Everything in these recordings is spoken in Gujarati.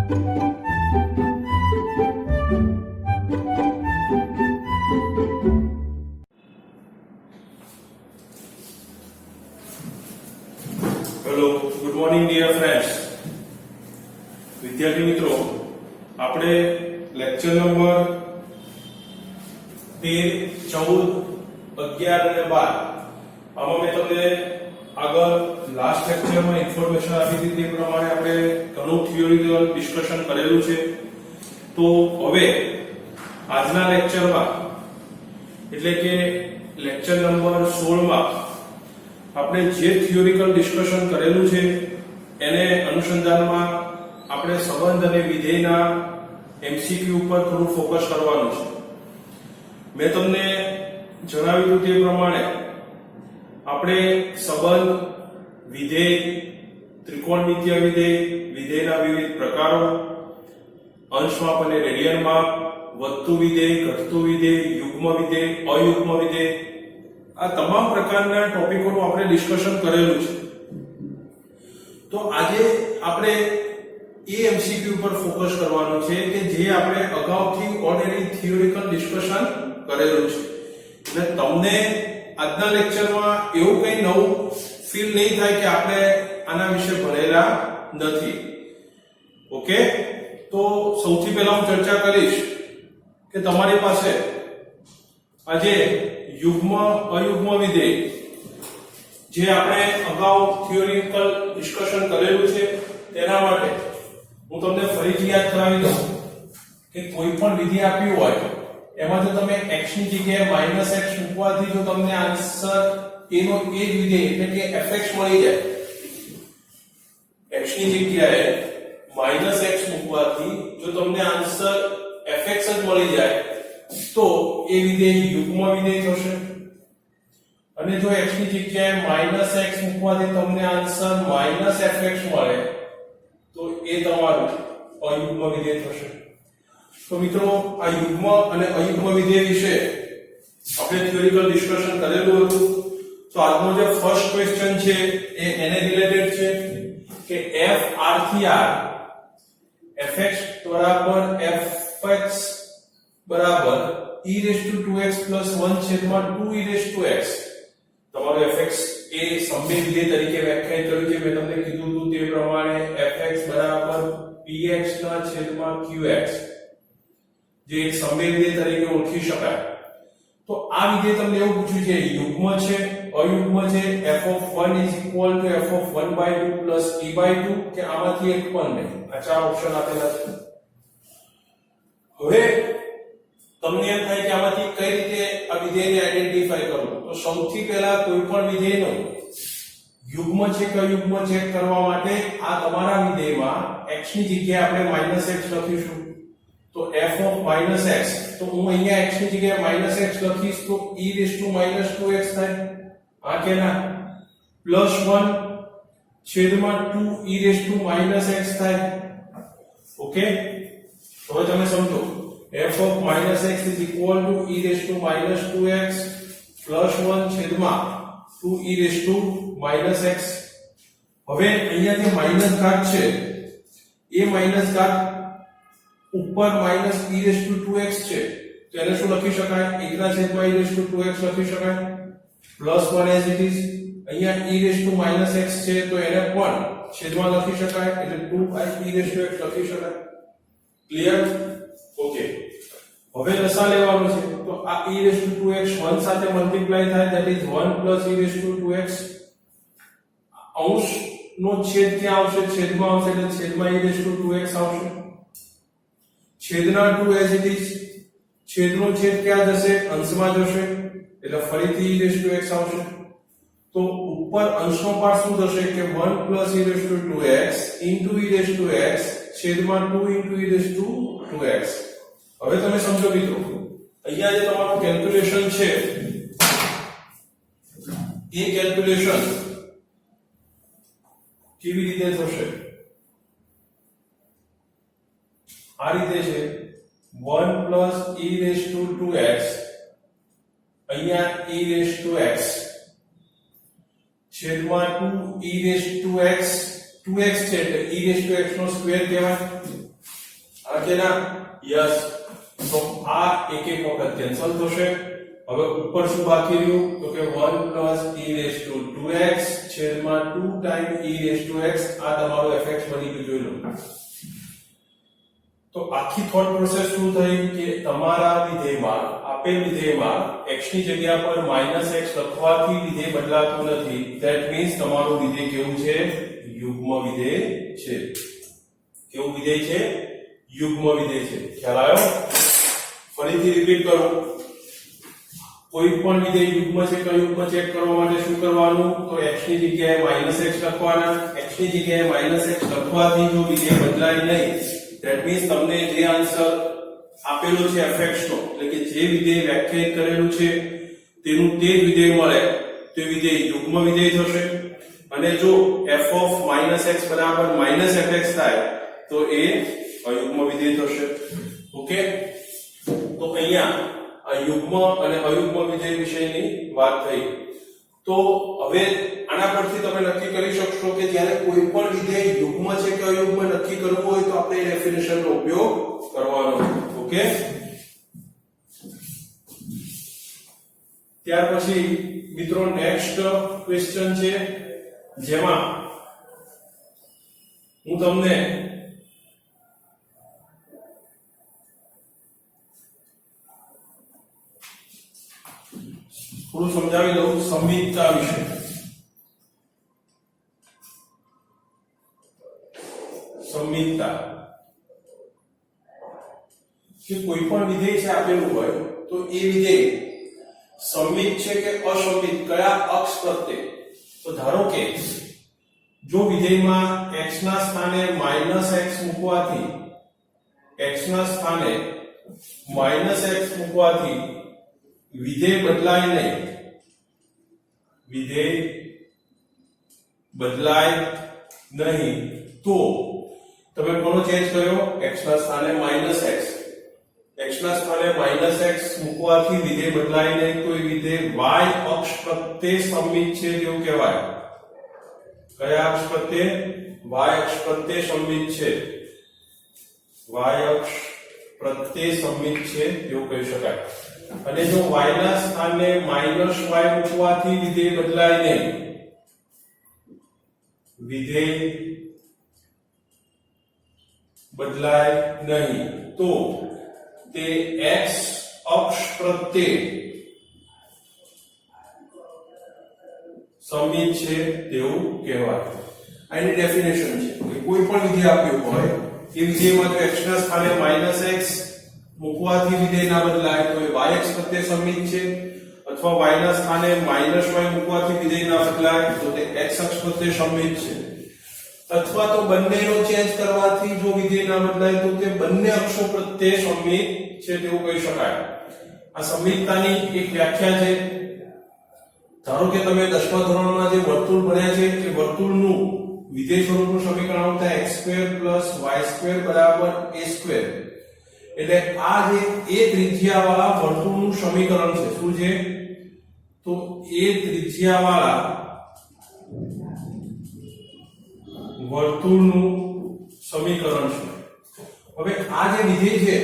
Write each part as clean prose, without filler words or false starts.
Hello, good morning dear friends. વિદ્યાર્થી મિત્રો, આપણે લેક્ચર નંબર 13, 14, 11 અને 12 આમાં મેં તમને આગળ લાસ્ટ લેક્ચરમાં ઇન્ફોર્મેશન આપી હતી તે પ્રમાણે આપણે ઘણું થિયોરિકલ ડિસ્કશન કરેલું છે. તો હવે આજના લેક્ચરમાં એટલે કે લેક્ચર નંબર 16 માં આપણે જે થિયોરિકલ ડિસ્કશન કરેલું છે એને અનુસંધાનમાં આપણે સંબંધ અને વિધેયના એમસીક્યુ ઉપર થોડું ફોકસ કરવાનું છે. મેં તમને જણાવ્યું તે પ્રમાણે આપણે સંબંધ, વિધેય, ત્રિકોણમિતીય વિધેય, વિધેયના વિવિધ પ્રકારો, અંશ માપ અને રેડિયન માપ, વધતું વિધેય, ઘટતું વિધેય, યુગ્મ વિધેય, અયુગ્મ વિધેય, આ તમામ પ્રકારના ટોપિકોનું આપણે ડિસ્કશન કરેલું છે. તો આજે આપણે એ એમસીક્યુ પર ફોકસ કરવાનું છે કે જે આપણે અગાઉથી ઓલરેડી થિયોરિકલ ડિસ્કશન કરેલું છે. એટલે તમને આજના લેક્ચરમાં એવું કંઈ નવું ફીલ નહીં થાય કે આપણે આના વિશે ભણેલા નથી. ઓકે, તો સૌથી પહેલા હું ચર્ચા કરીશ કે તમારી પાસે આજે યુગ્મ અયુગ્મ વિધેય જે આપણે અગાઉ થિયોરિકલ ડિસ્કશન કરેલું છે તેના માટે હું તમને ફરીથી યાદ કરાવી દઉં કે કોઈ પણ વિધેય આપ્યું હોય એમાં જો તમે x ની જગ્યાએ -x મૂકવાથી જો તમને આન્સર એનો એ જ વિધેય એટલે કે fx મળી જાય, x ની જગ્યાએ -x મૂકવાથી જો તમને આન્સર fx જ મળી જાય તો એ વિધેય યુગ્મ વિધેય થશે. અને જો x ની જગ્યાએ -x મૂકવાથી તમને આન્સર -fx મળે તો એ તમારું અયુગ્મ વિધેય થશે. તો મિત્રો, આ યુગ્મ અને અયુગ્મ વિધેય વિશે આપણે થિયોરિકલ ડિસ્કશન કરેલું હતું. તો આજનો જે ફર્સ્ટ ક્વેશ્ચન છે એ એને રિલેટેડ છે કે f r થી r fx બરાબર fx બરાબર e2x 1/2e2x. તમારો fx એ સમય વિધેય તરીકે વ્યાખ્યાયિત કર્યું છે. મેં તમને કીધું હતું તે પ્રમાણે fx બરાબર px/qx જે એક સમય વિધેય તરીકે ઓળખી શકાય. તો આ વિધેય તમને એવું પૂછ્યું છે યુગ્મ છે, અયુગ્મ છે, f(1) = f(1/2 + e/2 કે આમાંથી એક પણ નહીં. આ ચાર ઓપ્શન આપેલા છે. હવે તમને એમ થાય કે આમાંથી કઈ રીતે આ વિધેયને આઈડેન્ટિફાઈ કરવું? તો સૌથી પહેલા કોઈ પણ વિધેયનો યુગ્મ છે કે અયુગ્મ ચેક કરવા માટે આ તમારા વિધેયમાં x ની જગ્યાએ આપણે -x લખીશું. તો f(-x) તો હું અહીંયા x ની જગ્યાએ -x લખીશ તો e−2x થાય. આ કે ના? +1/2e−x થાય. ઓકે, હવે તમે સમજો f(-x) = e−2x +1/2e−x. હવે અહીંયાથી માઈનસ ઘાત છે એ માઈનસ ઘાત ઉપર -e2x છે તો એને શું લખી શકાય? 1/e2x લખી શકાય. +1 as it is. અહીંયા e−x છે તો એને પણ છેદમાં લખી શકાય એટલે 2e2x લખી શકાય. ક્લિયર? ઓકે, હવે લસા લેવાનું છે તો આ e2x 1 સાથે મલ્ટીપ્લાય થાય that is 1 + e2x. અંશ નો છેદ ક્યાં આવશે? છેદમાં આવશે એટલે છેદમાં e2x આવશે. છેદના 2 as it is. છેદનો છેદ ક્યાં જશે? અંશમાં જશે એટલે ફરીથી e2x આવશે. તો ઉપર અંશનો પાર્ટ શું થશે કે 1 + e2x e2x છેદમાં 2 e2x. હવે તમે સમજો મિત્રો, અહીંયા જે તમારું કેલ્ક્યુલેશન છે એ કેલ્ક્યુલેશન કેવી રીતે થશે? આ રીતે છે 1 + e2x અહીંયા e2x છેદમાં 2 e2x 2x છે એટલે e2x નો સ્ક્વેર કહેવાય. કે ના? યસ. તો આ એક એક વખત કેન્સલ થશે. હવે ઉપર શું બાકી રહ્યું? તો કે 1 e raised to 2x છેદમાં 2 time e raised to x. આ તમારો fx બની ગયું, જોઈ લો. તો આખી થોટ પ્રોસેસ શું થઈ કે તમારા વિધેયમાં, આપેલ વિધેયમાં x ની જગ્યા પર -x લખવાથી વિધેય બદલાતું નથી. ધેટ મીન્સ તમારું વિધેય કેવું છે? યુગ્મ વિધેય છે. કેવું વિધેય છે? યુગ્મ વિધેય છે. ખ્યાલ આવ્યો? ફરીથી રિપીટ કરું. કોઈ પણ વિધેય યુગ્મ છે કે અયુગ્મ ચેક કરવા માટે શું કરવાનું? તો x ની જગ્યાએ -x લખવાના. x ની જગ્યાએ -x લખવાથી જો વિધેય બદલાય નહીં, ધેટ મીન્સ તમને જે આન્સર આપેલો છે fx નો, એટલે કે જે વિધેય વ્યાખ્યાયિત કરેલું છે તેનું તે જ વિધેય મળે તો એ વિધેય યુગ્મ વિધેય થશે. અને જો f of -x બરાબર -fx થાય તો એ અયુગ્મ વિધેય થશે. ઓકે, તો અહીંયા આ યુગ્મ અને અયુગ્મ વિધેય વિશેની વાત થઈ. તો હવે આના પરથી તમે નક્કી કરી શકશો કે જ્યારે કોઈ પણ વિધેય યુગ્મ છે કે અયુગ્મ નક્કી કરવું હોય તો આપણે એ ડેફિનેશનનો ઉપયોગ કરવાનો. ઓકે, ત્યાર પછી મિત્રો નેક્સ્ટ ક્વેશ્ચન છે જેમાં હું તમને થોડું સમજાવી દઉં સંમિતતા વિશે. સંમિતતા કે કોઈ પણ વિધેય છે આપેલું હોય તો એ વિધેય સંમિત છે કે અસંમિત, કયા અક્ષ પ્રત્યે? તો ધારો કે જો વિધેયમાં x ના સ્થાને -x મૂકવાથી, x ના સ્થાને -x મૂકવાથી વિધેય બદલાય નહીં, વિધેય બદલાય નહીં, તો તમે કોનો ચેન્જ કર્યો? x ના સ્થાને -x. x ના સ્થાને -x મૂકવાથી વિધેય બદલાય નહીં તો એ વિધેય y અક્ષ પ્રત્યે સંમિત છે તેવું કહેવાય. કયા અક્ષ પ્રત્યે? y અક્ષ પ્રત્યે સંમિત છે. y અક્ષ પ્રત્યે સંમિત છે એવું કહી શકાય. અને જો y ના સ્થાને -y મૂકવાથી વિધેય બદલાય નહીં, વિધેય બદલાય નહીં તો તે x અક્ષ પ્રત્યે સંમિત છે તેવું કહેવાય. આની ડેફિનેશન છે કે કોઈ પણ વિધેય આપ્યું હોય એ વિધેયમાં જો x ના સ્થાને -x મૂકવાથી વિધેય ના બદલાય તો એ y અક્ષ પ્રત્યે સંમિત છે, અથવા y ના સ્થાને -y મૂકવાથી વિધેય ના બદલાય તો તે x અક્ષ પ્રત્યે સંમિત છે, અથવા તો બંનેનો ચેન્જ કરવાથી જો વિધેય ના બદલાય તો તે બંને અક્ષો પ્રત્યે સંમિત છે તેવું કહી શકાય. આ સંમિતતાની એક વ્યાખ્યા છે. ધારો કે તમે 10મા ધોરણમાં જે વર્તુળ ભણ્યા છે કે વર્તુળનું વિધેય સ્વરૂપનું સમીકરણ આવતા x² y² a². એટલે આ જે a ત્રિજ્યાવાળા વર્તુળનું સમીકરણ છે. શું છે? તો a ત્રિજ્યાવાળા વર્તુળનું સમીકરણ છે. હવે આ જે વિધેય છે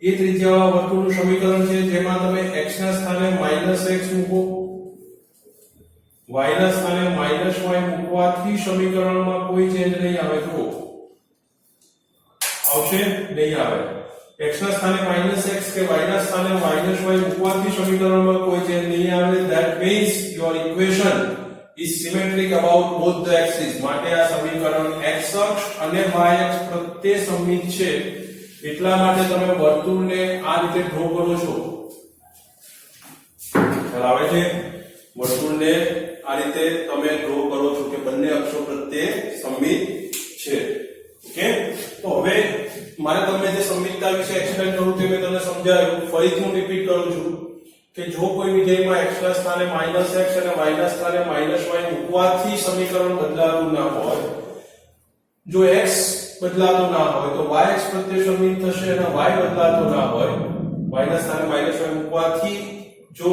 એ ત્રિજ્યાવાળા વર્તુળનું સમીકરણ છે જેમાં તમે x ના સ્થાને -x મૂકો, y ના સ્થાને -y મૂકવાથી સમીકરણમાં કોઈ ચેન્જ નહીં આવે. તો આવશે? નહીં આવે. x ના સ્થાને -x કે y ના સ્થાને -y મૂકવાથી સમીકરણમાં કોઈ ચેન્જ નહીં આવે. That means your equation is symmetric about both the axes. માટે આ સમીકરણ x અક્ષ અને y અક્ષ પ્રત્યે સંમિત છે. એટલા માટે તમે વર્તુળને આ રીતે ડ્રો કરો છો. ખ્યાલ આવે છે? વર્તુળને આ રીતે તમે ડ્રો કરો છો કે બંને અક્ષો પ્રત્યે સંમિત છે. ઓકે, તો હવે મારે તમને જે સંમિતતા વિશે એક્સપ્લેન કરવું તે મેં તમને સમજાવ્યું. ફરીથી હું રિપીટ કરું છું કે જો કોઈ વિધેયમાં x ના સ્થાને -x અને y ના સ્થાને -y મૂકવાથી સમીકરણ બદલાતું ના હોય, જો x બદલાતો ના હોય તો y અક્ષ પ્રત્યે સંમિત થશે, અને y બદલાતો ના હોય, y ના સ્થાને -y મૂકવાથી જો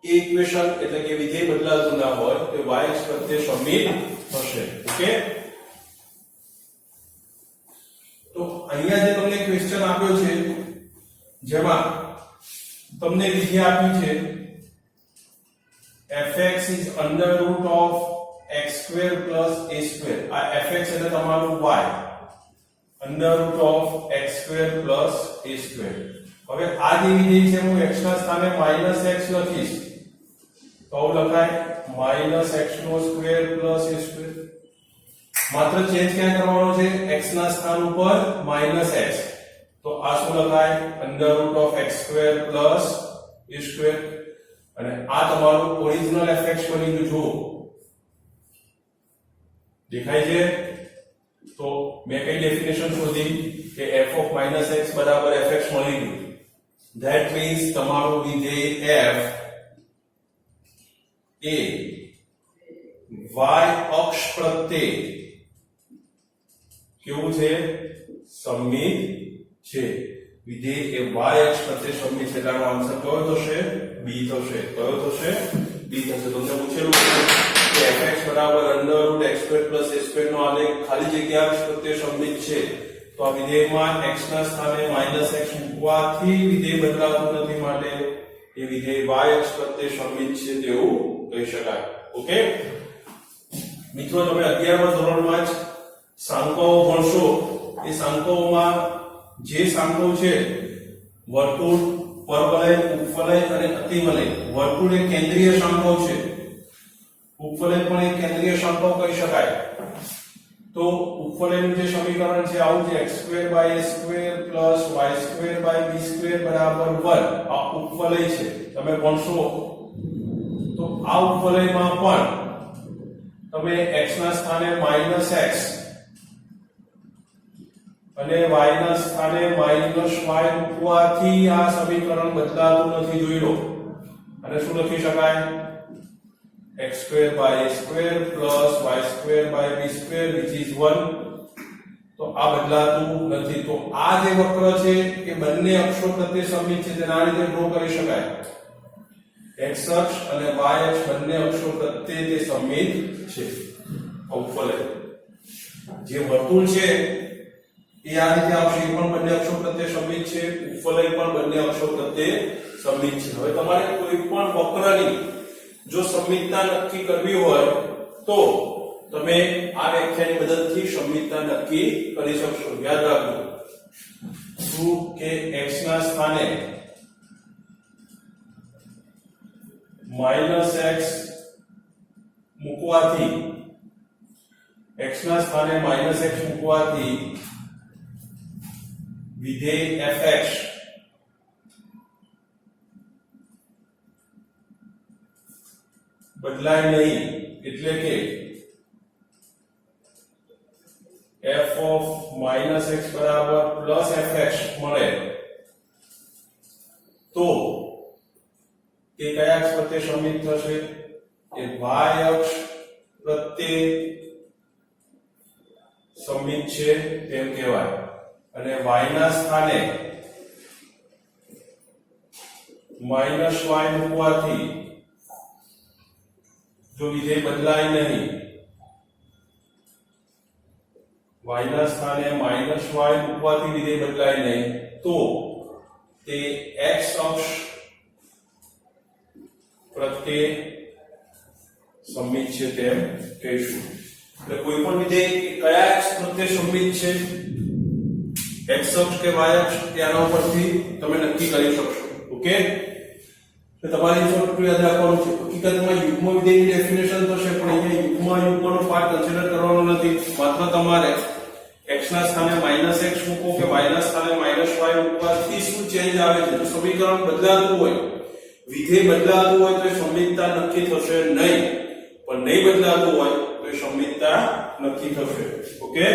એ ઇક્વેશન એટલે કે વિધેય બદલાતું ના હોય તો y અક્ષ પ્રત્યે સંમિત થશે. ઓકે, તો અહીંયા જે તમને ક્વેશ્ચન આપ્યો છે જેમાં તમને વિધેય આપ્યું છે fx is under root of x square plus a square. આ fx એટલે તમારું y under root of x square plus a square. હવે આ જે વિધેય છે હું x ના સ્થાને -x લખીશ તો લખાય -x નો સ્ક્વેર પ્લસ a સ્ક્વેર. માત્ર ચેન્જ ક્યાં કરવાનો છે x ના સ્થાન ઉપર -x તો આ શું લખાય under root of x square plus a square. અને આ તમારું ઓરિજિનલ fx બની ગયું જુઓ દેખાય છે. તો મેં કઈ ડેફિનેશન શોધી કે f of -x બરાબર fx મળી ગયું. ધેટ મીન્સ તમારું વિધેય f એ y અક્ષ પ્રત્યે કેવું છે સમમિત છે. વિધેય એ y અક્ષ પ્રત્યે સમમિત છે. તેનો આન્સર કયો થશે b થશે. કયો થશે b થશે. તમને પૂછેલું કે fx બરાબર under root x square plus a square નો આલેખ ખાલી જગ્યા અક્ષ પ્રત્યે સમમિત છે તો આ વિધેયમાં x ના સ્થાને -x મૂકવાથી વિધેય બદલાતું નથી માટે એ વિધેય y અક્ષ પ્રત્યે સમમિત છે તેવું કહી શકાય. ઓકે મિત્રો તમે 11મા ધોરણમાં જ સાંકળો ભણશો. એ સાંકળોમાં જે સાંકળો છે વર્તુળ, પરવલય, ઉપવલય અને અતિવલય. વર્તુળ એ કેન્દ્રીય સાંકળો છે, ઉપવલય પણ એક કેન્દ્રીય સાંકળો કહી શકાય. તો ઉપવલયનું જે સમીકરણ છે આવું છે x square by a square plus y square by b square બરાબર 1. આ ઉપવલય છે તમે ભણશો તો આ ઉપવલયમાં પણ તમે x ના સ્થાને -x અને y ના સ્થાને -y મૂકવાથી આ સમીકરણ બદલાતું નથી જોઈ લો. અને શું લખી શકાય x square by a square plus y square by b square which is 1. તો આ બદલાતું નથી. તો આ જે વક્ર છે એ બંને અક્ષો પ્રત્યે સમમિત છે. તેના રીતે ડ્રો કરી શકાય. x અક્ષ અને y અક્ષ બંને અક્ષો પ્રત્યે તે સમમિત છે. ઉપવલય જે વર્તુળ છે એ આ રીતે આવશે. એ પણ બંને અક્ષો પ્રત્યે સમમિત છે. ઉપવલય પણ બંને અક્ષો પ્રત્યે સમમિત છે. હવે તમારે કોઈ પણ વક્રની જો સમમિતતા નક્કી કરવી હોય તો તમે આ વ્યાખ્યાની મદદથી સમમિતતા નક્કી કરી શકશો. યાદ રાખો શું કે x ના સ્થાને -x મૂકવાથી x ના સ્થાને -x મૂકવાથી વિધેય fx બદલાય નહીં. એટલે કે f of -x બરાબર +fx મળે તો તે કયા અક્ષ પ્રત્યે સમમિત થશે એ y અક્ષ પ્રત્યે સમમિત છે તેમ કહેવાય. અને y ના સ્થાને -y મૂકવાથી જો વિધેય બદલાય નહીં, y ના સ્થાને -y મૂકવાથી વિધેય બદલાય નહીં તો તે x અક્ષ પ્રત્યે સમમિત છે તેમ કહીશું. એટલે કોઈ પણ વિધેય કયા x પ્રત્યે સમમિત છે x અક્ષ કે y અક્ષ તેના ઉપરથી તમે નક્કી કરી શકશો. ઓકે તો તમારે થોડું યાદ રાખવાનું છે. હકીકતમાં યુગ્મ વિધેયની ડેફિનેશન તો છે પણ અહીંયા યુગ્મનો પાર્ટ કન્સિડર કરવાનો નથી. માત્ર તમારે x ના સ્થાને -x મૂકો કે y ના સ્થાને -y મૂકવાથી શું ચેન્જ આવે છે. જો સમીકરણ બદલાતું હોય, વિધેય બદલાતું હોય તો એ સમમિતતા નક્કી થશે નહીં, પણ નહીં બદલાતું હોય તો એ સમમિતતા નક્કી થશે. ઓકે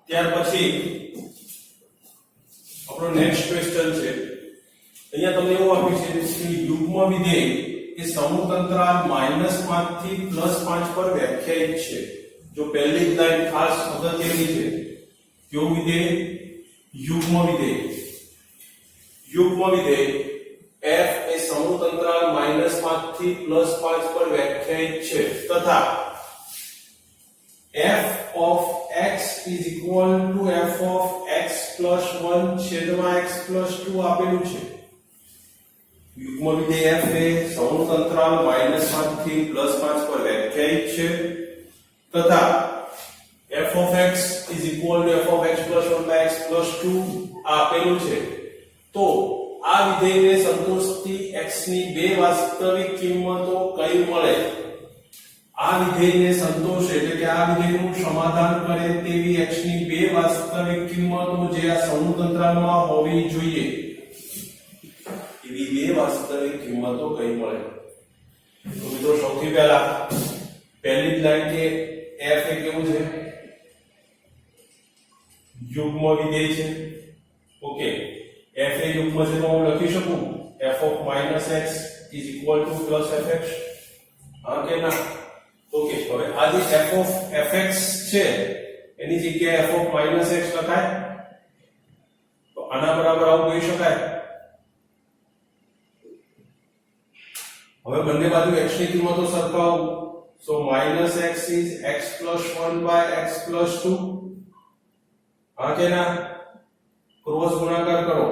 ત્યાર પછી આપણો નેક્સ્ટ ક્વેશ્ચન છે. અહીંયા તમને એવું આપ્યું છે કે યુગ્મ વિધેય એ સમતંત્રાલ -5 થી +5 પર વ્યાખ્યાયિત છે. જો પહેલી જ લાઈન ખાસ અગત્યની છે. કેવું વિધેય? યુગ્મ વિધેય. યુગ્મ વિધેય f એ સમૂહ અંતરાલ -5 થી +5 પર વ્યાખ્યાયિત છે તથા f of x is equal to f of x plus 1 છેદમાં x plus 2 આપેલું છે. યુગ્મ વિધેય f એ સમૂહ અંતરાલ -5 થી +5 પર વ્યાખ્યાયિત છે તથા f of x is equal to f of x plus 1 by x plus 2 આપેલું છે. તો આ વિધેયને સંતોષતી x ની બે વાસ્તવિક કિંમતો કઈ મળે? આ વિધેયને સંતોષે એટલે કે આ વિધેયનું સમાધાન કરે તેવી x ની બે વાસ્તવિક કિંમતો જે આ સમૂહ અંતરાલમાં હોવી જોઈએ એવી બે વાસ્તવિક કિંમતો કઈ મળે? તો મિત્રો સૌથી પહેલા પહેલી જ લાઈન કે f એ કેવું છે? યુગ્મ વિધેય છે. ઓકે, f એ યુગ્મ છે તો હું લખી શકું f of -x is equal to plus fx. હા કે ના? ઓકે, હવે આ જે f of fx છે એની જગ્યાએ f of -x લખાય તો આના બરાબર આવું કહી શકાય. હવે બંને બાજુ x ની કિંમતો સરખાવો. so -x is x plus 1 by x plus 2. હા કે ના? ક્રોસ ગુણાકાર કરો.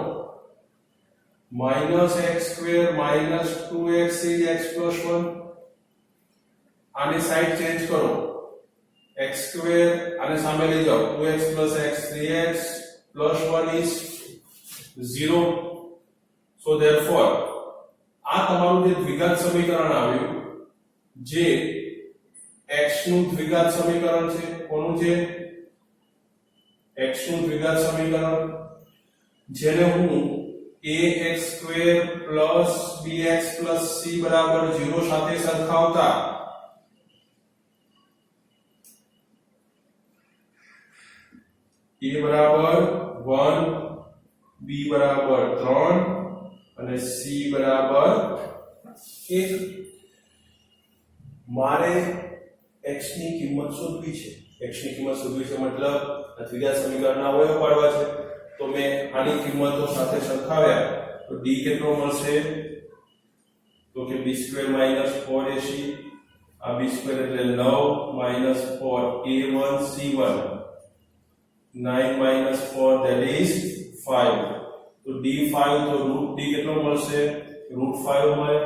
-x square minus 2x is x plus 1. આની સાઈડ ચેન્જ કરો. x square આને સામે લઈ જાઓ. 2x plus x 3x plus 1 is 0. so therefore આ તમારું જે દ્વિઘાત સમીકરણ આવ્યું જે x નું દ્વિઘાત સમીકરણ છે. કોનું છે? x નું દ્વિઘાત સમીકરણ જેને હું ax square plus bx plus c બરાબર 0 સાથે સરખાવતા a બરાબર 1 b બરાબર 3 અને c બરાબર 1 મારે x ની કિંમત શોધવી છે. x ની કિંમત શોધવી છે મતલબ દ્વિઘાત સમીકરણના અવયવ પાડવા છે. તો મેં આની કિંમતો સાથે સરખાવ્યા તો d કેટલો મળશે? તો કે b square minus 4ac આ b square એટલે 9 minus 4 a1 c1 9 minus 4 that is 5. તો d5 તો √d કેટલો મળશે? √5 મળે.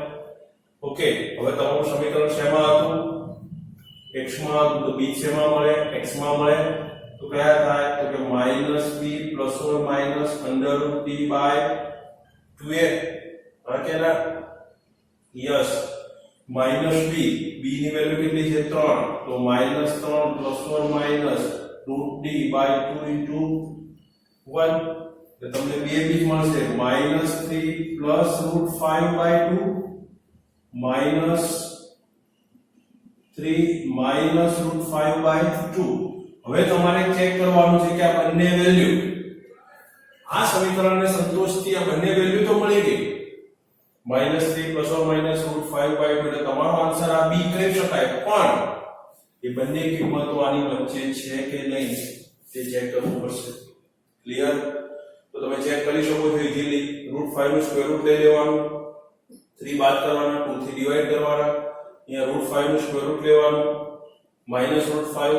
ઓકે, હવે તમારું સમીકરણ શેમાં હતું? x માં હતું તો b શેમાં મળે? x માં મળે. તો કયા થાય? તો કે -b plus or minus √d by 2a. હા કે ના? યસ. -b ની વેલ્યુ કેટલી છે? 3. તો -3 plus or minus √d by 2 into 1. તો તમને બે બીજ મળશે. -3 plus √5 by 2 minus 3 minus √5 by 2. હવે તમારે ચેક કરવાનું છે કે આ બંને વેલ્યુ આ સમીકરણને સંતોષતી આ બંને વેલ્યુ તો મળી ગઈ. -3 plus or minus √5 by 2 એટલે તમારો આન્સર આ બી કહી શકાય. પણ એ બંને કિંમતો આની વચ્ચે છે કે નહીં તે ચેક કરવું પડશે. ક્લિયર? તો તમે ચેક કરી શકો છો ઈઝીલી. √5 નું સ્ક્વેર રૂટ લઈ લેવાનું, 3 બાદ કરવાના, 2 થી ડિવાઈડ કરવાના. અહીંયા √5 નું સ્ક્વેર રૂટ લેવાનું, -√5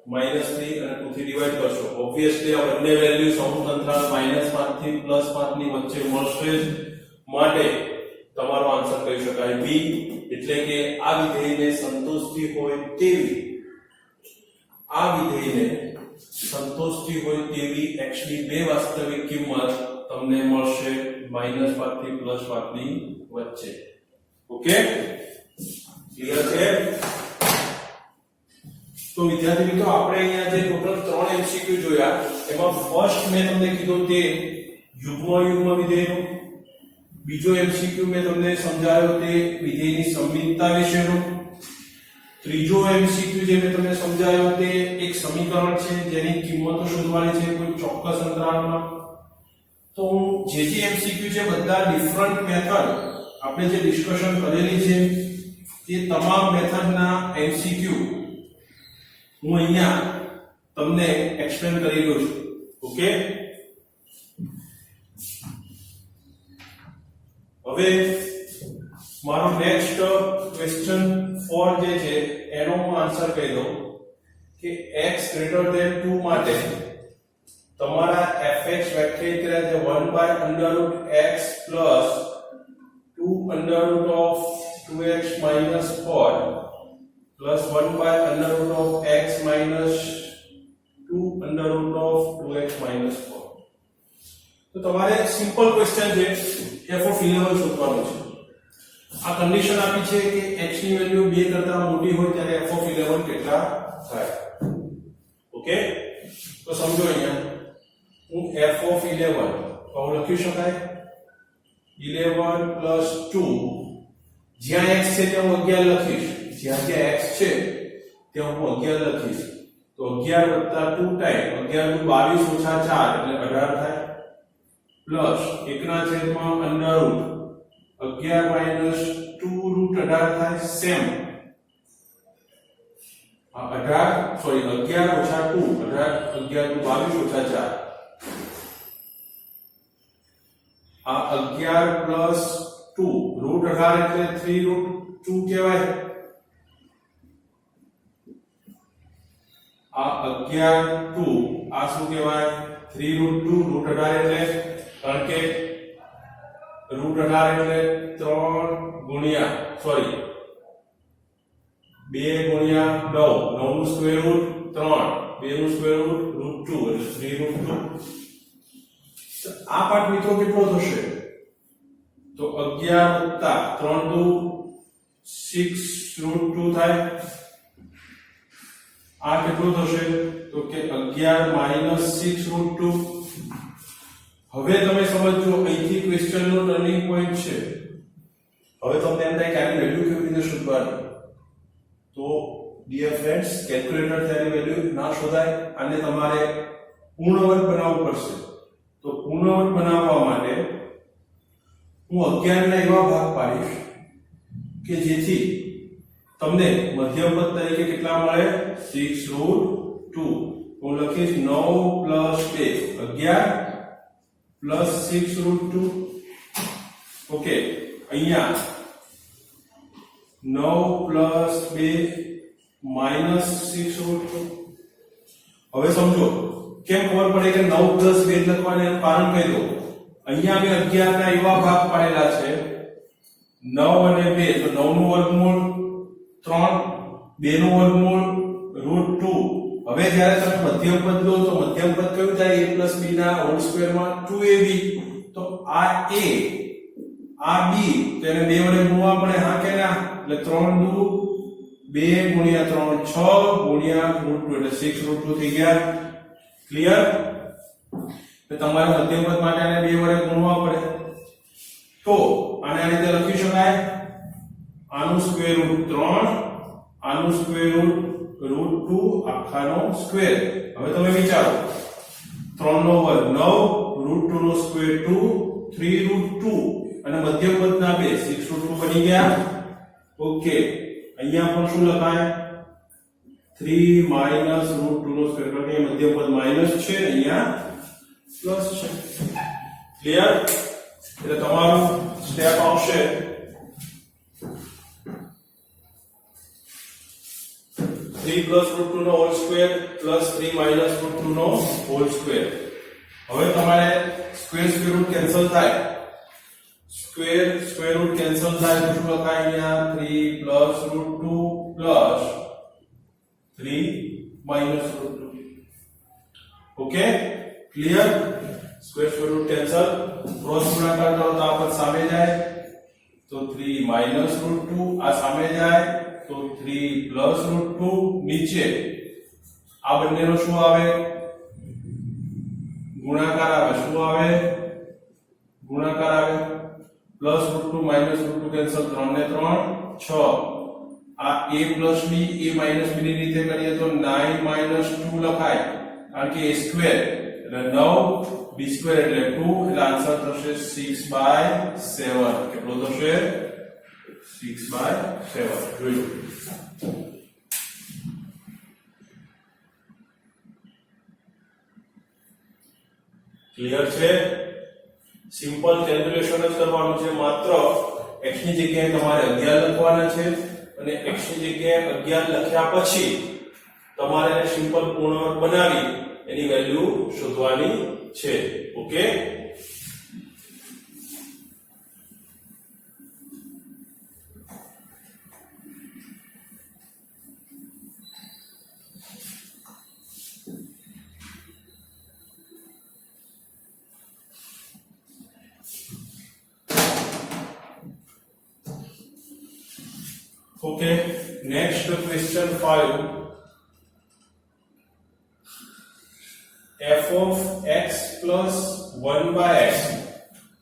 -3 અને 2 થી ડિવાઈડ કરશો. ઓબ્વિયસલી આ બંને વેલ્યુ સમૂહ અંતરાલ -5 થી +5 ની વચ્ચે મળશે જ. માટે તમારો આન્સર કહી શકાય બી. એટલે કે આ વિધેયને સંતોષતી હોય તેવી x ની બે વાસ્તવિક કિંમત તમને મળશે -5 થી +5 ની વચ્ચે. ઓકે, ક્લિયર છે? તો વિદ્યાર્થી મિત્રો આપણે અહીંયા જે ટોટલ 3 MCQ જોયા એમાં ફર્સ્ટ મેં તમને કીધું તે યુગ્મ વિધેયનો, બીજો MCQ મેં તમને સમજાવ્યો તે વિધેયની સંમિતતા વિશેનો, ત્રીજો MCQ જે મેં તમને સમજાવ્યો તે એક સમીકરણ છે જેની કિંમતો શોધવાની છે કોઈ ચોક્કસ અંતરાલમાં. તો હું જે MCQ છે બધા ડિફરન્ટ મેથડ આપણે જે ડિસ્કશન કરેલી છે તે તમામ મેથડના MCQ હું અહીંયા તમને એક્સપ્લેન કરી રહ્યો છું. ઓકે, હવે મારો નેક્સ્ટ ક્વેશ્ચન 4 જે છે એનો હું આન્સર કહી દઉં કે x ગ્રેટર ધેન 2 માટે તમારા fx વ્યાખ્યાયિત કર્યા છે 1/√x plus 2/2x minus 4 plus 1/√x minus 2/2x minus 4. તો તમારે સિમ્પલ ક્વેશ્ચન છે f ઓફ 11 શોધવાનું છે. આ કન્ડિશન આપી છે કે x ની વેલ્યુ 2 કરતા મોટી હોય ત્યારે f ઓફ 11 કેટલા થાય. ઓકે, તો સમજો અહીંયા હું f of 11 તો લખી શકાય 11 plus 2 જ્યાં x છે ત્યાં હું 11 લખીશ, જ્યાં x છે ત્યાં હું 11 લખીશ, તો 11 2 ટાઈમ 11 22 ઓછા 4 એટલે 18 થાય પ્લસ 1 ના છેદમાં અંડર રૂટ 11 minus 2 રૂટ 18 થાય સેમ 11 ઓછા 2 18 11 22 ઓછા 4 આ 11 પ્લસ 2 રૂટ 18 એટલે 3 રૂટ 2 કહેવાય. આ 11 2 આ શું કહેવાય 3 રૂટ 2 રૂટ 18 એટલે કારણ કે રૂટ 18 એટલે 3 ગુણ્યા 2 ગુણ્યા 9 9 નું સ્ક્વેર રૂટ 3 2 નું સ્ક્વેર રૂટ રૂટ 2 એટલે 3 રૂટ 2. આ પાર્ટ મિત્રો કેટલો થશે તો 11 3 2 6 રૂટ 2 થાય. આ કેટલો થશે તો કે 11 minus 6 રૂટ 2. હવે તમે સમજો અહીંથી ક્વેશ્ચન નો ટર્નિંગ પોઈન્ટ છે. હવે તમને એમ થાય કે આની વેલ્યુ કેવી રીતે શોધવાની, તો ડિયર ફ્રેન્ડ્સ કેલ્ક્યુલેટર થી વેલ્યુ ના શોધાય, આને તમારે પૂર્ણવર્ગ બનાવવું પડશે. તો પૂર્ણવર્ગ બનાવવા માટે હું 11 ના એવા ભાગ પાડીશ કે જેથી તમને મધ્યમ પદ તરીકે કેટલા મળે 6 રૂટ 2. હું લખીશ 9 plus 2 11 plus 6 રૂટ 2. ઓકે, અહીંયા 9 plus 2 minus 6 રૂટ 2. હવે સમજો કેમ ખબર પડે કે 9 plus 2 લખવાનું એનું કારણ કહી દો. અહીંયા મે 11 ના એવા ભાગ પાડેલા છે 9 અને 2, તો 9 નું વર્ગમૂળ 3 2 નું વર્ગમૂળ રૂટ 2. હવે જ્યારે તમે મધ્યમ પદ લો તો મધ્યમ પદ કયું થાય a plus b ના હોલ સ્ક્વેર માં 2ab. તો આ a આ b તેને 2 વડે ગુણવા પડે, હા કે ના, એટલે 3 દુ 2 ગુણ્યા 3 6 ગુણ્યા રૂટ 2 એટલે 6 રૂટ 2 થઈ ગયા. ક્લિયર? તો તમારે મધ્યમ પદ માટે આને 2 વડે ગુણવા પડે. તો આને આ રીતે લખી શકાય આનું સ્ક્વેર રૂટ 3 આનું સ્ક્વેર રૂટ રૂટ 2 આખાનો સ્ક્વેર. હવે તમે વિચારો 3 નો વર્ગ 9 રૂટ 2 નો સ્ક્વેર 2 3 રૂટ 2 અને મધ્યમ પદના 2 6 રૂટ 2 બની ગયા. ઓકે, અહીંયા પણ શું લખાય 3 માઈનસ રૂટ 2 નો સ્ક્વેર, કારણ કે મધ્યમ પદ માઈનસ છે અહીંયા પ્લસ છે. ક્લિયર? એટલે તમારું સ્ટેપ આવશે 3 plus root 2 નો whole square plus 3 minus root 2 નો હોલ સ્ક્વેર. હવે તમારે સ્ક્વેર રૂટ કેન્સલ થાય, સ્ક્વેર રૂટ કેન્સલ થાય તો શું લખાય અહીંયા 3 plus root 2 plus 3 minus root 2. Okay, clear? Square root cancel, cross ગુણાકાર કરો તો આ પદ સામે જાય તો 3 minus root 2 આ સામે જાય તો 3 plus root 2 નીચે આ બંનેનો શું આવે ગુણાકાર આવે. શું આવે ગુણાકાર આવે. Plus root 2 minus root 2 cancel 3 ને 3 6. આ a plus b a minus b ની રીતે કરીએ તો 9 minus 2 લખાય કારણ કે a સ્ક્વેર એટલે 9 b સ્ક્વેર એટલે 2 એટલે આન્સર થશે 6/7. કેટલો થશે 6/7. જોયું? ક્લિયર છે? સિમ્પલ કેલ્ક્યુલેશન જ કરવાનું છે, માત્ર x ની જગ્યાએ તમારે 11 લખવાના છે અને x ની જગ્યાએ 11 લખ્યા પછી તમારે સિમ્પલ પૂર્ણાંક બનાવી એની વેલ્યુ શોધવાની છે. Okay, Okay, next question 5. f of x plus 1 by x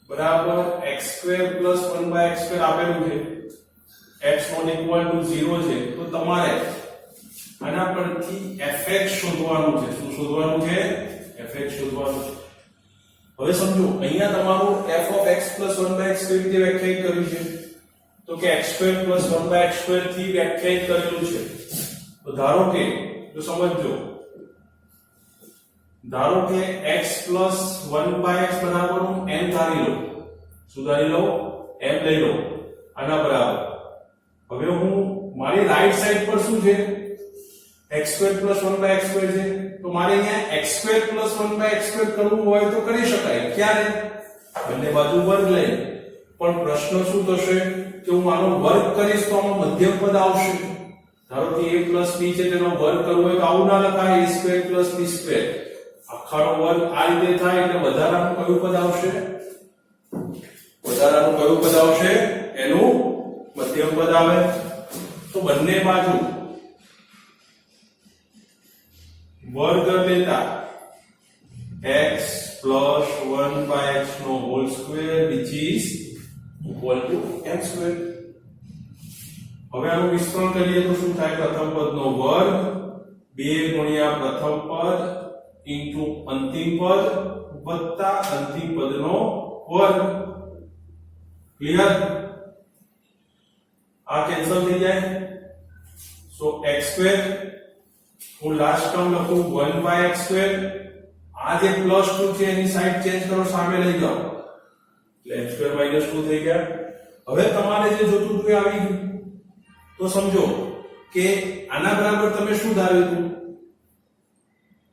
બરાબર x square plus 1 by x square આપેલું છે. x not equal to 0 છે, તો તમારે આના પરથી fx શોધવાનું છે. શું શોધવાનું છે? fx શોધવાનું છે. હવે સમજો અહીંયા તમારું f of x plus 1 by x કેવી રીતે વ્યાખ્યાયિત કર્યું છે? તો કે x square plus 1 by x square થી વ્યાખ્યાયિત કરેલું છે. તો ધારો કે જો સમજો, ધારો કે x plus 1 by x બરાબર હું m ધારી લઉં. શું ધારી લઉં? m લઈ લઉં આના બરાબર. હવે હું મારી રાઈટ સાઈડ પર શું છે? x square plus 1 by x square છે. તો મારે અહીંયા x square plus 1 by x square કરવું હોય તો કરી શકાય. ક્યારે? બંને બાજુ વર્ગ લઈ. પણ પ્રશ્ન શું થશે કે હું આનો વર્ગ કરીશ તો આમાં મધ્યમ પદ આવશે. ધારો કે a plus b છે, તેનો વર્ગ કરવો હોય તો આવું ના લખાય, a square plus b square. આખાનો વર્ગ આ રીતે થાય એટલે વધારાનું કયું પદ આવશે? વધારાનું કયું પદ આવશે? એનું મધ્યમ પદ આવે. તો બંને બાજુ વર્ગ લેતા x plus 1 by x no whole square which is equal to m square. હવે આનું વિસ્તરણ કરીએ તો શું થાય? પ્રથમ પદનો વર્ગ 2 ગુણ્યા પ્રથમ પદ ઇન્ટુ અંતિમ પદ વત્તા અંતિમ પદનો વર્ગ. ક્લિયર? આ કેન્સલ થઈ જાય. સો x square હું લાસ્ટ ટર્મ લખું 1 by x square. આ જે પ્લસ 2 છે એની સાઈડ ચેન્જ કરો, સામે લઈ જાઓ એટલે x square minus 2 થઈ ગયા. હવે તમારે જે જોતું હતું એ આવી ગયું. તો સમજો કે આના બરાબર તમે શું ધાર્યું હતું?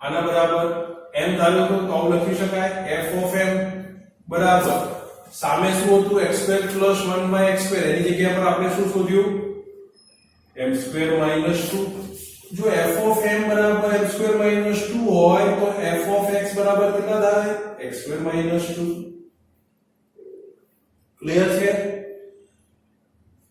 આના બરાબર m ધાર્યું હતું, તો આવું લખી શકાય f of m બરાબર સામે શું હતું? x square plus 1 by x square. એની જગ્યા પર આપણે શું શોધ્યું? m square minus 2. જો f of m બરાબર m square minus 2 હોય તો f of x બરાબર કેટલા થાય? x square minus 2. ક્લિયર છે?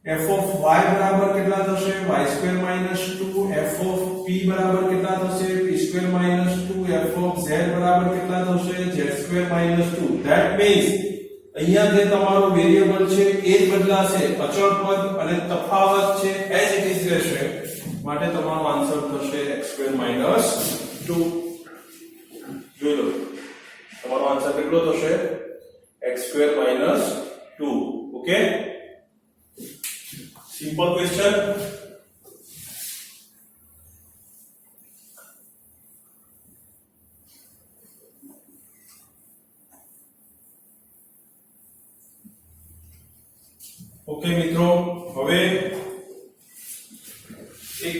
f of y બરાબર કેટલા થશે? y square minus 2. f of p બરાબર કેટલા થશે? p square minus 2. f of z બરાબર કેટલા થશે? z square minus 2. that means અહીંયા જે તમારો વેરીએબલ છે એ જ બદલાશે, અચળ પદ અને તફાવત છે as it is રહેશે. માટે તમારો આન્સર થશે x square minus 2. જોઈ લો તમારો આન્સર કેટલો થશે? x square minus 2. Okay, simple question. Okay મિત્રો, હવે એક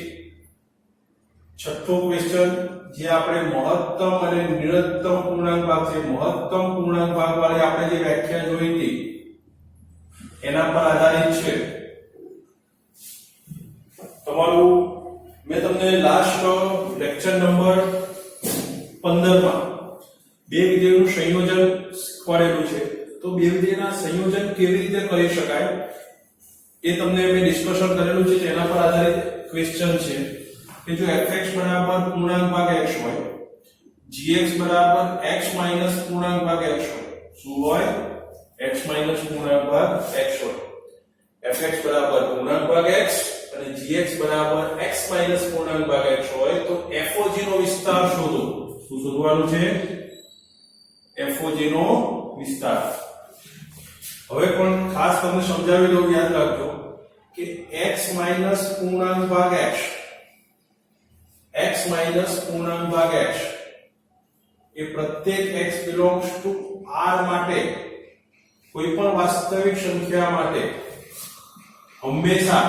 છઠ્ઠો ક્વેશ્ચન જે આપણે મહત્તમ અને ન્યૂનતમ પૂર્ણાંક ભાગ છે, મહત્તમ પૂર્ણાંક ભાગ વાળી આપણે જે વ્યાખ્યા જોઈ હતી એના પર આધારિત છે. તમારું મેં તમને લાસ્ટ લેક્ચર નંબર 15 માં બે વિધેયોનું સંયોજન શીખવાડેલું છે. તો બે વિધેયના સંયોજન કેવી રીતે કરી શકાય એ તમને મેં ડિસ્કશન કરેલું છે. તેના પર આધારિત ક્વેશ્ચન છે કે જો fx બરાબર પૂર્ણાંક ભાગ x હોય, gx બરાબર x માઈનસ પૂર્ણાંક ભાગ x હોય. શું હોય? x માઈનસ પૂર્ણાંક ભાગ x હોય. fx બરાબર પૂર્ણાંક ભાગ x અને gx બરાબર x માઈનસ પૂર્ણાંક ભાગ x હોય તો fog નો વિસ્તાર શોધો. શું શોધવાનું છે? fog નો વિસ્તાર. હવે પણ ખાસ તમને સમજાવી દઉં, યાદ રાખજો કે x માઈનસ પૂર્ણાંક ભાગ x માઈનસ પૂર્ણાંક ભાગ x એ પ્રત્યેક x belongs to r માટે કોઈ પણ વાસ્તવિક સંખ્યા માટે હંમેશા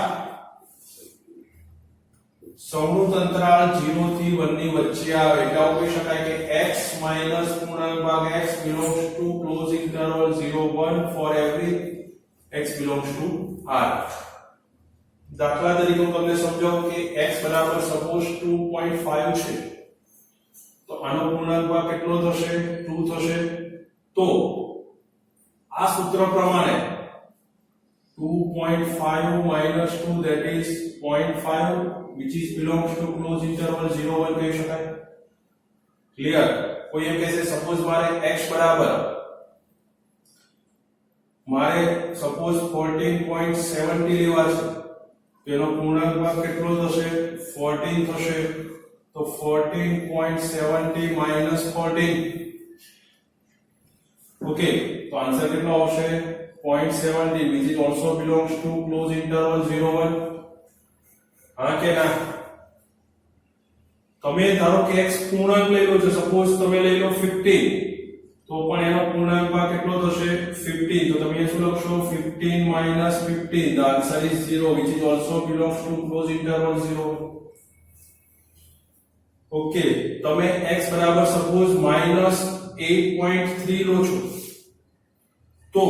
સમૃદ્ધ અંતરાલ 0 થી 1 ની વચ્ચે આવે એટલે આવું કહી શકાય કે x માઈનસ પૂર્ણાંક ભાગ x belongs to close interval 0 1 for every x belongs to R. દાખલા તરીકે હું તમને સમજાવું કે x બરાબર સપોઝ 2.5 છે તો આનો પૂર્ણાંક ભાગ કેટલો થશે 2 થશે તો આ સૂત્ર પ્રમાણે 2.5 minus 2 that is 0.5 which is belongs to close interval 0 1 કહી શકાય ક્લિયર કોઈ એમ કહેશે સપોઝ મારે x બરાબર મારે સપોઝ 14.70 લેવા છે તેનો પૂર્ણાંક ભાગ કેટલો થશે 14 થશે તો 14.70 minus 14 ઓકે તો આન્સર કેટલો આવશે 0.70 which is also belongs to close interval 0 1 હા કે ના તમે ધારો કે x પૂર્ણાંક લઈ લો છો સપોઝ તમે લઈ લો 15 તો પણ એનો પૂર્ણાંક ભાગ કેટલો થશે 15 તો તમે શું લખશો 15 minus 15 the answer is 0 which is also belongs to close interval 0 okay તમે x બરાબર સપોઝ -8.3 લો છો તો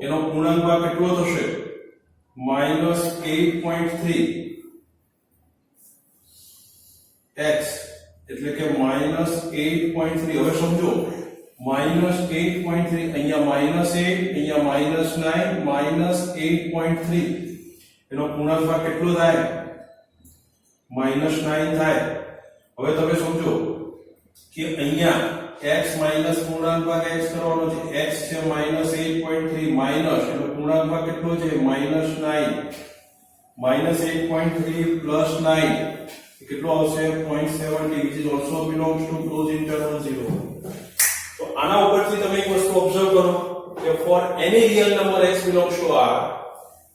એનો પૂર્ણાંક ભાગ કેટલો થશે -8.3 x એટલે કે -8.3 હવે સમજો -8.3 અહીંયા -8 અહીંયા -9 -8.3 એનો પૂર્ણાંક ભાગ કેટલો થાય -9 થાય હવે તમે સમજો કે અહીંયા x માઈનસ પૂર્ણાંક ભાગ x કરવાનો છે x છે -8.3 માઈનસ એનો પૂર્ણાંક ભાગ કેટલો છે -9 -8.3 પ્લસ 9 કેટલો આવશે 0.70 which is also belongs to close interval 0 તો આના ઉપરથી તમે એક વસ્તુ ઓબ્ઝર્વ કરો કે for any real number x belongs to R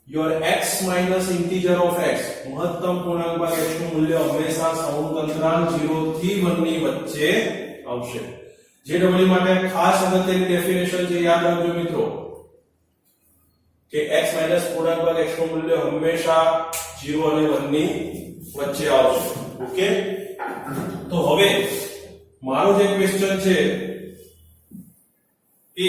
your x minus integer of x મહત્તમ પૂર્ણાંક ભાગ x નું મૂલ્ય હંમેશા સમૃદ્ધ અંતરાલ 0 થી 1 ની વચ્ચે આવશે જે ડબલ માટે ખાસ અગત્યની ડેફિનેશન છે યાદ રાખજો મિત્રો કે x માઈનસ પૂર્ણાંક ભાગ x નું મૂલ્ય હંમેશા 0 અને 1 ની વચ્ચે આવશે ઓકે તો હવે મારો જે ક્વેશ્ચન છે એ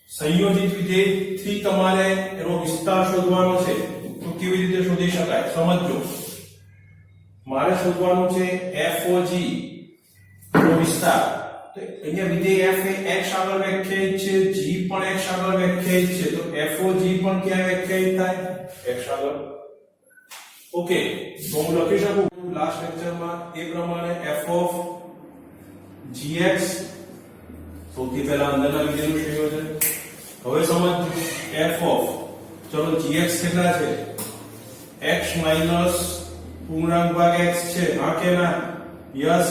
સંયોજિત વિધેય થી તમારે એનો વિસ્તાર શોધવાનો છે તો કેવી રીતે શોધી શકાય સમજો મારે શોધવાનું છે FOG નો વિસ્તાર તો અહીંયા વિધેય f એ x આગળ વ્યાખ્યાયિત છે g પણ x આગળ વ્યાખ્યાયિત છે તો FOG પણ ક્યાં વ્યાખ્યાયિત થાય x આગળ ઓકે તો હું લખી શકું લાસ્ટ લેક્ચરમાં એ પ્રમાણે f of gx સૌથી પહેલા અંદરના વિધેયનું સંયોજન હવે સમજ f of ચલો gx કેટલા છે x માઈનસ પૂર્ણાંક ભાગ x છે હા કે ના યસ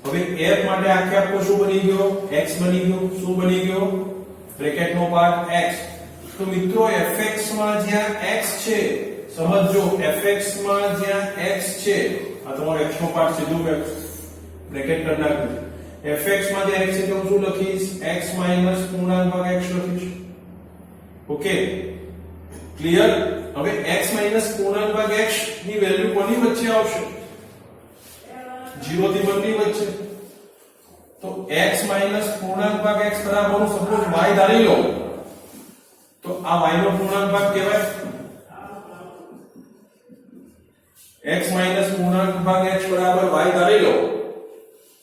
હવે f માટે આખે આખો શું બની ગયો x બની ગયો શું બની ગયો બ્રેકેટનો પાર્ટ x તો મિત્રો fx માં જ્યાં x છે સમજો fx માં જ્યાં x છે આ તમારો x નો પાર્ટ સીધું બ્રેકેટ કરી નાખ્યું fx માં જ્યાં x છે તો હું શું લખીશ x માઈનસ પૂર્ણાંક ભાગ x લખીશ ઓકે ક્લિયર હવે x માઈનસ પૂર્ણાંક ભાગ x ની વેલ્યુ કોની વચ્ચે આવશે 0 થી 1 ની વચ્ચે તો x માઈનસ પૂર્ણાંક ભાગ x બરાબર હું સપોઝ y ધારી લો તો આ y નો પૂર્ણાંક ભાગ કહેવાય x માઈનસ પૂર્ણાંક ભાગ x બરાબર y ધારી લો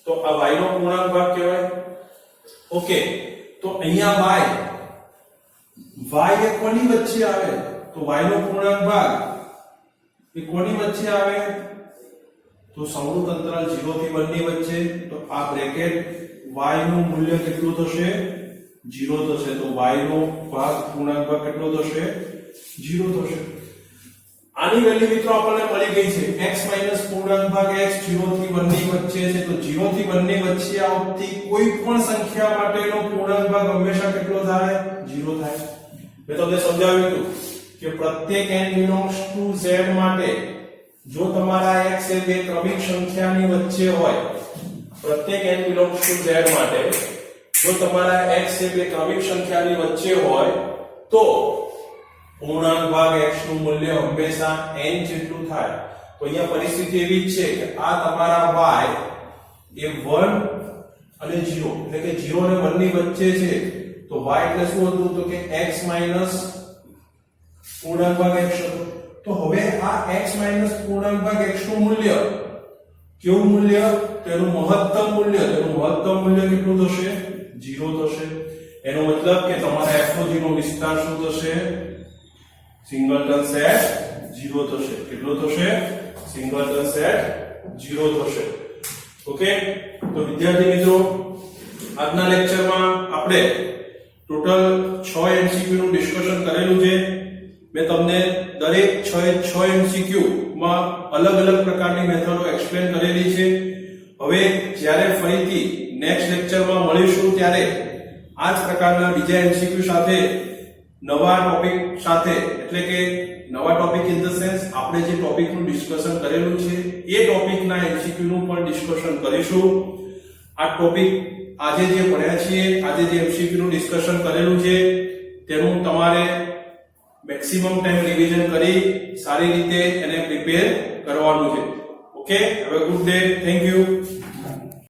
તો આ y નો પૂર્ણાંક ભાગ કહેવાય ઓકે તો અહીંયા y એ કોની વચ્ચે આવે તો y નો પૂર્ણાંક ભાગ એ કોની વચ્ચે આવે તો સમૃદ્ધ અંતરાલ 0 થી 1 ની વચ્ચે તો આ બ્રેકેટ y નું મૂલ્ય કેટલું થશે 0 થશે તો y નો ભાગ પૂર્ણાંક ભાગ કેટલો થશે 0 થશે આની વેલ્યુ મિત્રો આપણને મળી ગઈ છે x માઈનસ પૂર્ણાંક ભાગ x 0 થી 1 ની વચ્ચે છે તો 0 થી 1 ની વચ્ચે આવતી કોઈ પણ સંખ્યા માટેનો પૂર્ણાંક ભાગ હંમેશા કેટલો થાય 0 થાય મેં તમને સમજાવ્યું હતું કે પ્રત્યેક n belongs to z માટે જો તમારા x એ બે ક્રમિક સંખ્યાની વચ્ચે હોય પ્રત્યેક n belongs to z માટે જો તમારા x એ બે ક્રમિક સંખ્યાની વચ્ચે હોય તો પૂર્ણાંક ભાગ x નું મૂલ્ય હંમેશા n જેટલું થાય. તો અહીંયા પરિસ્થિતિ એવી જ છે કે આ તમારા y એ 1 અને 0 એટલે કે 0 અને 1 ની વચ્ચે છે. તો y એટલે શું હતું? તો કે x માઈનસ પૂર્ણાંક ભાગ x હતું. તો હવે આ x માઈનસ પૂર્ણાંક ભાગ x નું મૂલ્ય કેવું મૂલ્ય? તેનું મહત્તમ મૂલ્ય કેટલું થશે? 0 થશે. એનો મતલબ કે તમારા f નો વિસ્તાર શું થશે? સિંગલટન સેટ 0 થશે. કેટલો થશે? સિંગલટન સેટ 0 થશે. ઓકે, તો વિદ્યાર્થી મિત્રો આજના લેક્ચરમાં આપણે ટોટલ 6 MCQ નું ડિસ્કશન કરેલું છે. મેં તમને દરેક 6 MCQ માં અલગ અલગ પ્રકારની મેથડો એક્સપ્લેન કરેલી છે. હવે જ્યારે ફરીથી નેક્સ્ટ લેક્ચરમાં મળીશું ત્યારે આ જ પ્રકારના બીજા MCQ સાથે નવા ટોપિક સાથે, એટલે કે નવા ટોપિક ઇન ધ સેન્સ આપણે જે ટોપિકનું ડિસ્કશન કરેલું છે એ ટોપિકના MCQ નું પણ ડિસ્કશન કરીશું. આ ટોપિક આજે જે ભણ્યા છીએ, આજે જે MCQ નું ડિસ્કશન કરેલું છે તેનું તમારે મેક્સિમમ ટાઈમ રિવિઝન કરી સારી રીતે એને પ્રિપેર કરવાનું છે. ઓકે, હવે ગુડ ડે, થેન્ક યુ.